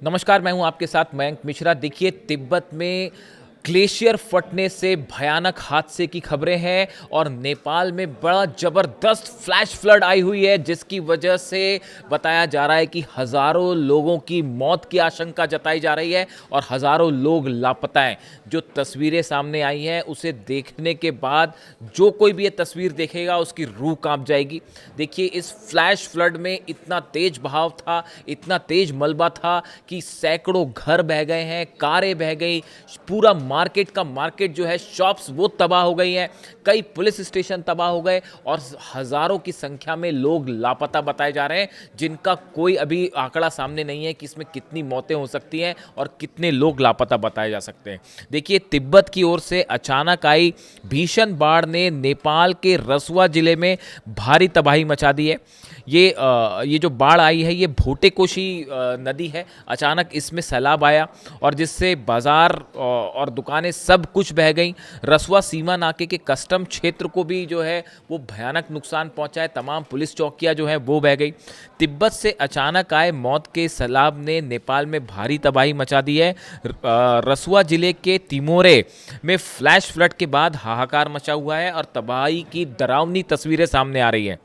नमस्कार, मैं हूं आपके साथ मयंक मिश्रा। देखिए, तिब्बत में ग्लेशियर फटने से भयानक हादसे की खबरें हैं और नेपाल में बड़ा ज़बरदस्त फ्लैश फ्लड आई हुई है, जिसकी वजह से बताया जा रहा है कि हज़ारों लोगों की मौत की आशंका जताई जा रही है और हज़ारों लोग लापता हैं। जो तस्वीरें सामने आई हैं, उसे देखने के बाद जो कोई भी ये तस्वीर देखेगा उसकी रूह कांप जाएगी। देखिए, इस फ्लैश फ्लड में इतना तेज बहाव था, इतना तेज मलबा था कि सैकड़ों घर बह गए हैं, कारें बह गई, पूरा मार्केट जो है, शॉप्स वो तबाह हो गई हैं, कई पुलिस स्टेशन तबाह हो गए और हज़ारों की संख्या में लोग लापता बताए जा रहे हैं, जिनका कोई अभी आंकड़ा सामने नहीं है कि इसमें कितनी मौतें हो सकती हैं और कितने लोग लापता बताए जा सकते हैं। देखिए, तिब्बत की ओर से अचानक आई भीषण बाढ़ ने नेपाल के रसुआ जिले में भारी तबाही मचा दी है। ये जो बाढ़ आई है, ये भोटेकोशी नदी है। अचानक इसमें सैलाब आया और जिससे बाजार और दुकानें सब कुछ बह गई। रसुआ सीमा नाके के कस्टम क्षेत्र को भी जो है वो भयानक नुकसान पहुंचा है। तमाम पुलिस चौकियां जो है वो बह गई। तिब्बत से अचानक आए मौत के सैलाब ने नेपाल में भारी तबाही मचा दी है। रसुआ जिले के तिमोरे में फ्लैश फ्लड के बाद हाहाकार मचा हुआ है और तबाही की डरावनी तस्वीरें सामने आ रही हैं।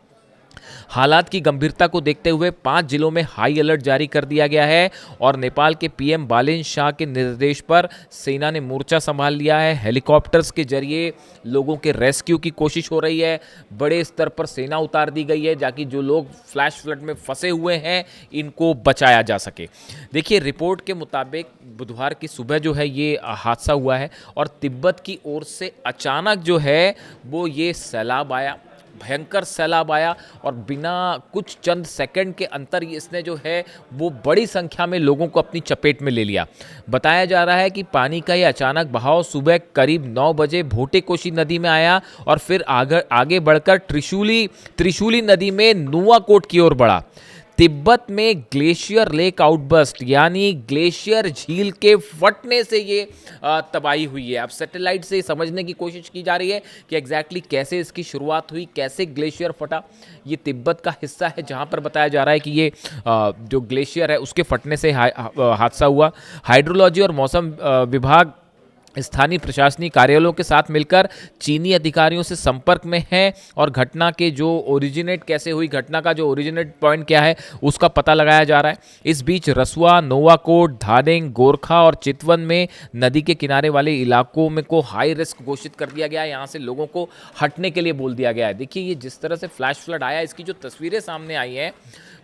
हालात की गंभीरता को देखते हुए 5 जिलों में हाई अलर्ट जारी कर दिया गया है और नेपाल के पीएम बालेन शाह के निर्देश पर सेना ने मोर्चा संभाल लिया है। हेलीकॉप्टर्स के जरिए लोगों के रेस्क्यू की कोशिश हो रही है। बड़े स्तर पर सेना उतार दी गई है ताकि जो लोग फ्लैश फ्लड में फंसे हुए हैं, इनको बचाया जा सके। देखिए, रिपोर्ट के मुताबिक बुधवार की सुबह जो है ये हादसा हुआ है और तिब्बत की ओर से अचानक जो है वो ये सैलाब आया, भयंकर सैलाब आया और बिना कुछ चंद सेकंड के अंतर इसने जो है वो बड़ी संख्या में लोगों को अपनी चपेट में ले लिया। बताया जा रहा है कि पानी का ये अचानक बहाव सुबह करीब 9 बजे भोटेकोशी नदी में आया और फिर आगे बढ़कर त्रिशूली नदी में नुआकोट की ओर बढ़ा। तिब्बत में ग्लेशियर लेक आउटबर्स्ट यानी ग्लेशियर झील के फटने से ये तबाही हुई है। अब सैटेलाइट से समझने की कोशिश की जा रही है कि एग्जैक्टली कैसे इसकी शुरुआत हुई, कैसे ग्लेशियर फटा। ये तिब्बत का हिस्सा है जहां पर बताया जा रहा है कि ये जो ग्लेशियर है उसके फटने से हादसा हुआ। हाइड्रोलॉजी और मौसम विभाग स्थानीय प्रशासनिक कार्यालयों के साथ मिलकर चीनी अधिकारियों से संपर्क में है और घटना के जो ओरिजिनेट कैसे हुई, घटना का जो ओरिजिनेट पॉइंट क्या है, उसका पता लगाया जा रहा है। इस बीच रसुआ, नोवाकोट, धादेंग, गोरखा और चितवन में नदी के किनारे वाले इलाकों में को हाई रिस्क घोषित कर दिया गया है। यहाँ से लोगों को हटने के लिए बोल दिया गया है। देखिए, ये जिस तरह से फ्लैश फ्लड आया, इसकी जो तस्वीरें सामने आई हैं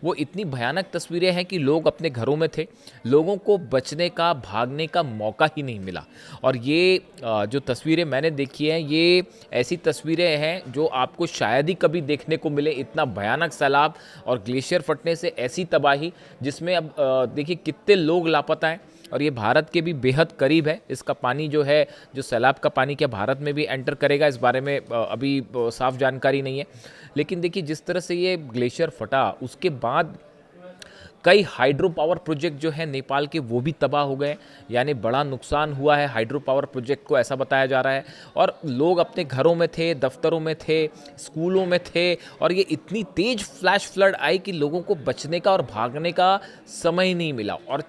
वो इतनी भयानक तस्वीरें हैं कि लोग अपने घरों में थे, लोगों को बचने का, भागने का मौका ही नहीं मिला। और ये जो तस्वीरें मैंने देखी हैं, ये ऐसी तस्वीरें हैं जो आपको शायद ही कभी देखने को मिले। इतना भयानक सैलाब और ग्लेशियर फटने से ऐसी तबाही, जिसमें अब देखिए कितने लोग लापता हैं और ये भारत के भी बेहद करीब है। इसका पानी जो है, जो सैलाब का पानी क्या भारत में भी एंटर करेगा, इस बारे में अभी साफ जानकारी नहीं है। लेकिन देखिए, जिस तरह से ये ग्लेशियर फटा, उसके बाद कई हाइड्रो पावर प्रोजेक्ट जो है नेपाल के, वो भी तबाह हो गए। यानी बड़ा नुकसान हुआ है हाइड्रो पावर प्रोजेक्ट को, ऐसा बताया जा रहा है। और लोग अपने घरों में थे, दफ्तरों में थे, स्कूलों में थे और ये इतनी तेज फ्लैश फ्लड आई कि लोगों को बचने का और भागने का समय नहीं मिला। और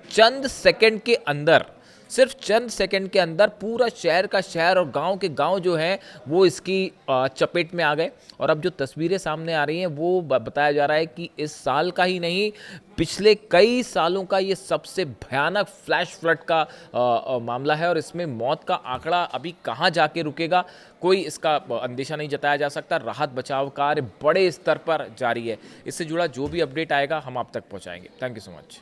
सिर्फ चंद सेकंड के अंदर पूरा शहर का शहर और गांव के गांव जो है वो इसकी चपेट में आ गए। और अब जो तस्वीरें सामने आ रही हैं वो बताया जा रहा है कि इस साल का ही नहीं, पिछले कई सालों का ये सबसे भयानक फ्लैश फ्लड का मामला है। और इसमें मौत का आंकड़ा अभी कहाँ जाके रुकेगा, कोई इसका अंदेशा नहीं जताया जा सकता। राहत बचाव कार्य बड़े स्तर पर जारी है। इससे जुड़ा जो भी अपडेट आएगा हम आप तक पहुँचाएंगे। Thank you so much.